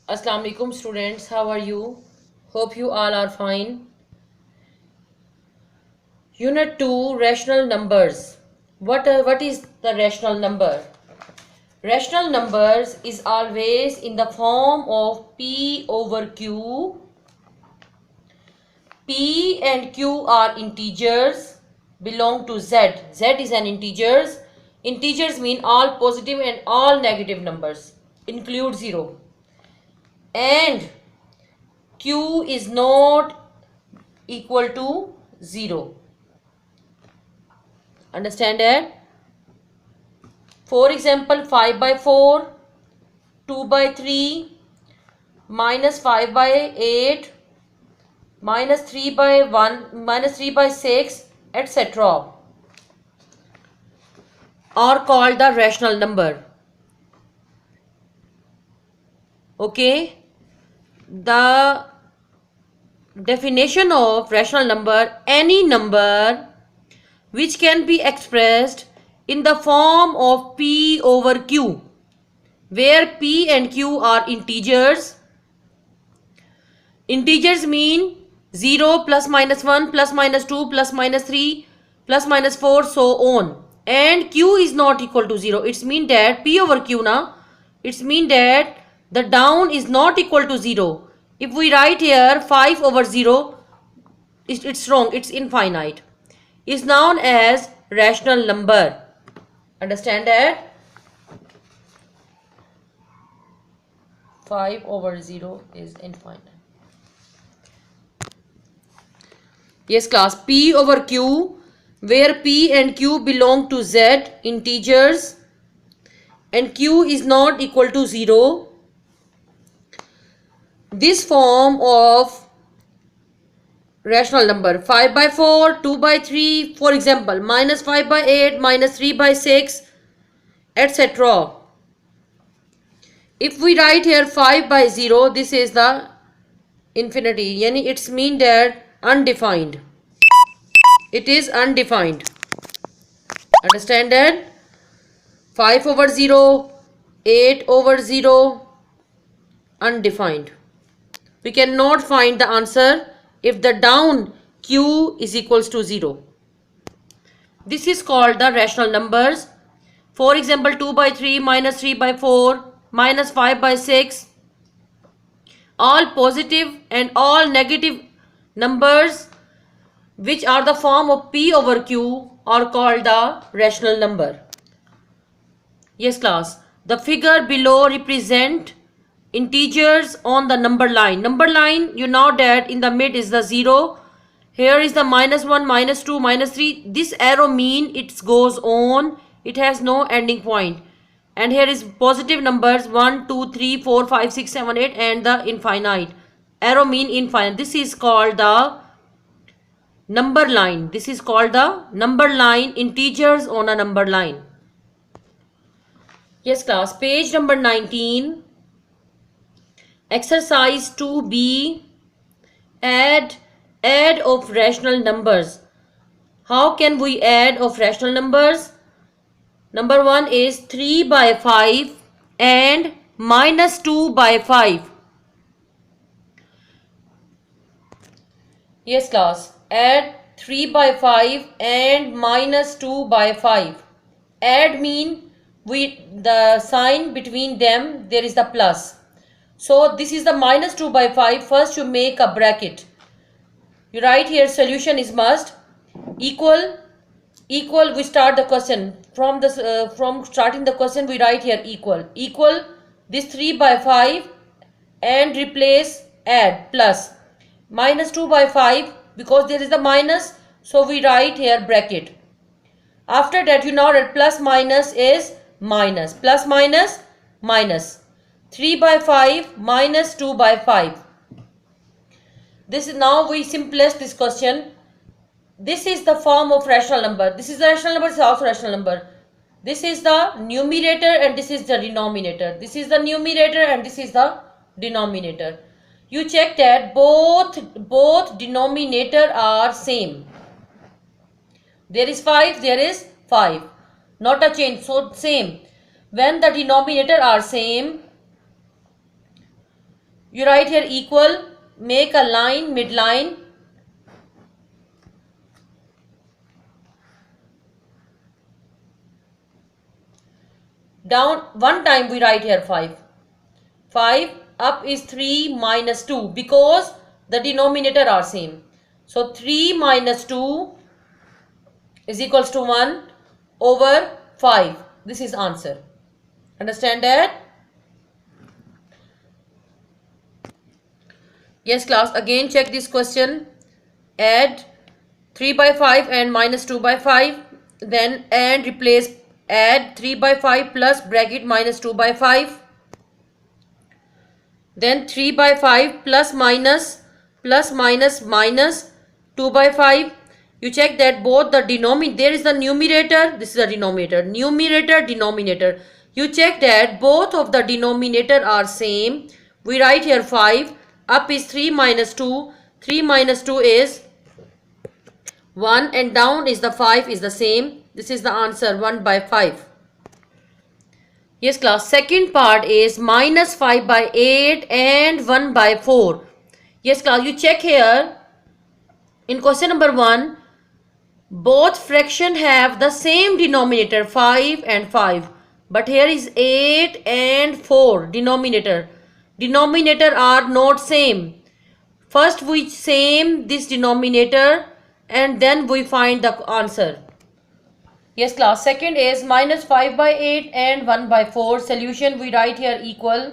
Assalamu alaikum students, how are you? Hope you all are fine. Unit 2 Rational Numbers. What is the rational number? Rational numbers is always in the form of P over Q. P and Q are integers, belong to Z. Z is an integers. Integers mean all positive and all negative numbers, include 0. And Q is not equal to 0. Understand that? For example, 5 by 4, 2 by 3, minus 5 by 8, minus 3 by 1, minus 3 by 6, etc. are called the rational number. Okay? The definition of rational number: any number which can be expressed in the form of P over Q, where P and Q are integers. Integers mean 0, plus minus 1, plus minus 2, plus minus 3, plus minus 4, so on. And Q is not equal to 0. It's mean that P over Q now, it's mean that the down is not equal to 0. If we write here 5 over 0, it's wrong, it's infinite. Is known as rational number. Understand that? 5 over 0 is infinite. Yes class, P over Q, where P and Q belong to Z, integers, and Q is not equal to 0. This form of rational number, 5 by 4, 2 by 3, for example, minus 5 by 8, minus 3 by 6, etc. If we write here 5 by 0, this is the infinity, yani it's mean that undefined. It is undefined. Understand that? 5 over 0, 8 over 0, undefined. We cannot find the answer if the down Q is equals to 0. This is called the rational numbers. For example, 2 by 3, minus 3 by 4, minus 5 by 6. All positive and all negative numbers which are the form of P over Q are called the rational number. Yes class, the figure below represent integers on the number line. Number line, you know that in the mid is the 0. Here is the minus 1, minus 2, minus 3. This arrow mean it goes on. It has no ending point. And here is positive numbers 1, 2, 3, 4, 5, 6, 7, 8 and the infinite. Arrow mean infinite. This is called the number line. This is called the number line, integers on a number line. Yes class, page number 19. Exercise 2b, add of rational numbers. How can we add of rational numbers? Number 1 is 3 by 5 and minus 2 by 5. Yes class, add 3 by 5 and minus 2 by 5. Add mean the sign between them there is the plus. So this is the minus 2 by 5. First you make a bracket. You write here solution is must. Equal. We start the question. From starting the question we write here equal. Equal this 3 by 5 and replace add plus. Minus 2 by 5 because there is the minus. So we write here bracket. After that you know that plus minus is minus. Plus minus minus. 3 by 5 minus 2 by 5. This is now we simplest this question. This is the form of rational number. This is the rational number, this is also rational number. This is the numerator and this is the denominator. This is the numerator and this is the denominator. You check that both denominator are same. There is 5, there is 5. Not a change, so same. When the denominator are same, You write here equal, make a line, midline. Down one time we write here 5. 5 up is 3 minus 2 because the denominator are same. So 3 minus 2 is equals to 1 over 5. This is answer. Understand that? Yes class, again check this question. Add 3 by 5 and minus 2 by 5. Then and replace add 3 by 5 plus bracket minus 2 by 5. Then 3 by 5 plus minus 2 by 5. You check that both the denominator, there is the numerator, this is the denominator, denominator. You check that both of the denominator are same. We write here 5, up is 3 minus 2, 3 minus 2 is 1 and down is the 5 is the same. This is the answer 1 by 5. Yes class, second part is minus 5 by 8 and 1 by 4. Yes class, you check here in question number 1, both fraction have the same denominator 5 and 5. But here is 8 and 4 denominator. Denominator are not same. First we same this denominator and then we find the answer. Yes class, second is minus 5 by 8 and 1 by 4. Solution we write here equal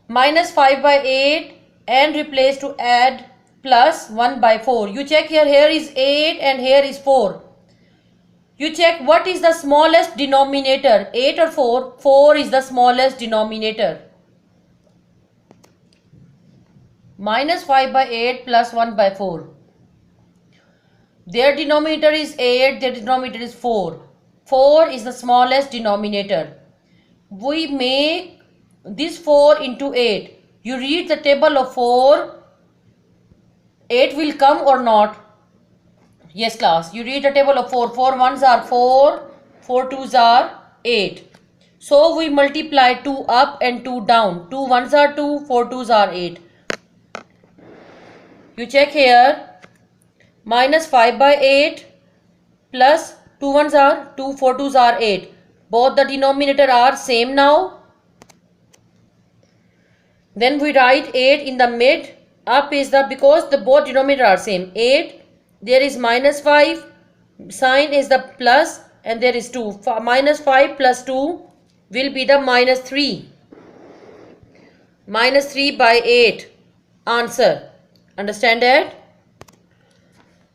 minus 5 by 8 and replace to add plus 1 by 4. You check here, here is 8 and here is 4. You check what is the smallest denominator, 8 or 4? 4 is the smallest denominator. Minus 5 by 8 plus 1 by 4. Their denominator is 8, their denominator is 4. 4 is the smallest denominator. We make this 4 into 8. You read the table of 4. 8 will come or not? Yes class, you read the table of 4. 4 ones are 4, 4 twos are 8. So we multiply 2 up and 2 down. 2 ones are 2, 4 twos are 8. You check here. Minus 5 by 8 plus 2 ones are 2, 4 twos are 8. Both the denominator are same now. Then we write 8 in the mid. Up is the, because the both denominator are same. 8, there is minus 5, sign is the plus and there is 2. Minus 5 plus 2 will be the minus 3. Minus 3 by 8. Answer. Understand that?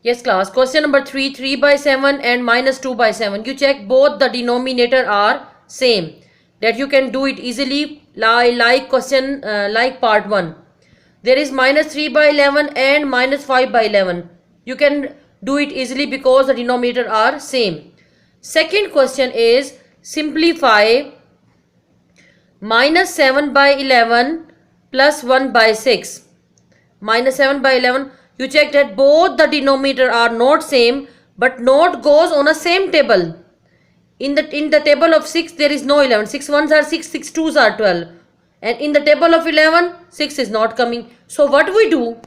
Yes class, question number 3, 3 by 7 and minus 2 by 7. You check both the denominator are same. That you can do it easily like question like part 1. There is minus 3 by 11 and minus 5 by 11. You can do it easily because the denominator are same. Second question is simplify minus 7 by 11 plus 1 by 6. Minus 7 by 11. You check that both the denominator are not same, but not goes on a same table. In the table of 6 there is no 11. 6 ones are 6, 6 twos are 12. And in the table of 11, 6 is not coming. So what we do?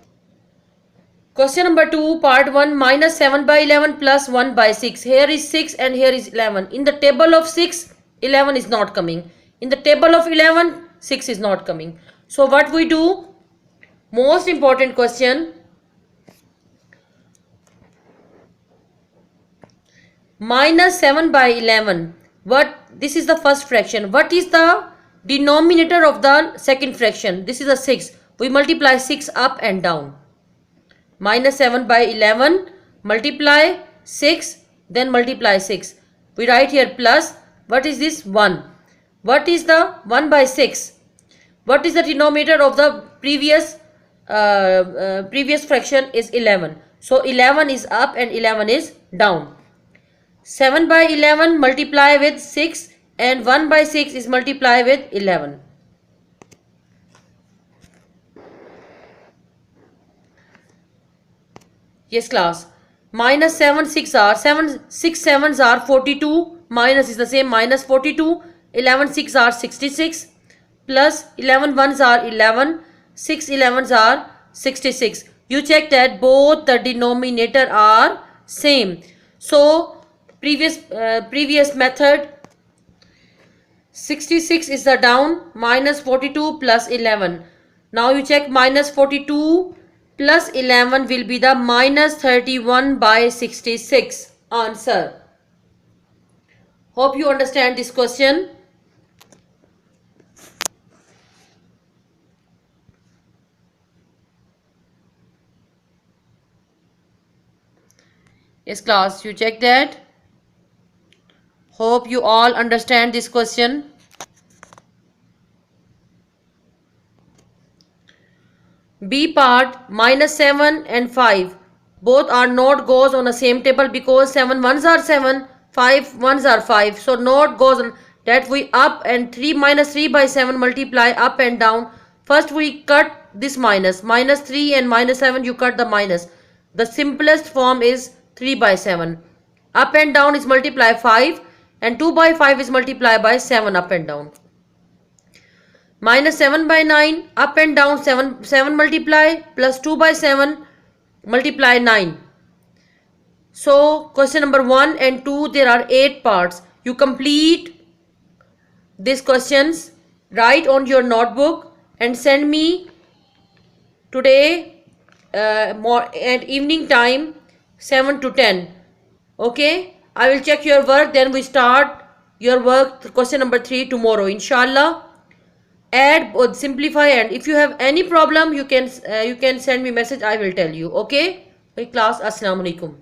Question number 2, part 1, minus 7 by 11 plus 1 by 6. Here is 6 and here is 11. In the table of 6, 11 is not coming. In the table of 11, 6 is not coming. So what we do? Most important question. Minus 7 by 11. This is the first fraction. What is the denominator of the second fraction? This is a 6. We multiply 6 up and down. Minus 7 by 11. Multiply 6. Then multiply 6. We write here plus. What is this? 1. What is the 1 by 6? What is the denominator of the previous fraction is 11. So 11 is up and 11 is down. 7 by 11 multiply with 6 and 1 by 6 is multiply with 11. Yes class. Minus 7 6 are 7 6 7s are 42. Minus is the same, minus 42. 11 6 are 66. plus 11 ones are 11, 6 11s are 66. You check that both the denominator are same. So previous method, 66 is the down, minus 42 plus 11. Now you check minus 42 plus 11 will be the minus 31 by 66 answer. Hope you understand this question. Yes class, you check that. Hope you all understand this question. B part, minus 7 and 5 both are not goes on the same table because 7 ones are 7, 5 ones are 5. So not goes on that. We up and 3 minus 3 by 7 multiply up and down. First we cut this minus 3 and minus 7, you cut the minus. The simplest form is 3 by 7. Up and down is multiply 5 and 2 by 5 is multiply by 7 up and down. Minus 7 by 9 up and down 7 multiply plus 2 by 7 multiply 9. So question number 1 and 2, there are 8 parts. You complete these questions, write on your notebook and send me today at evening time 7 to 10. Okay, I will check your work, then we start your work question number 3 tomorrow inshallah. Add or simplify, and if you have any problem you can send me message, I will tell you. Okay class, assalamu alaikum.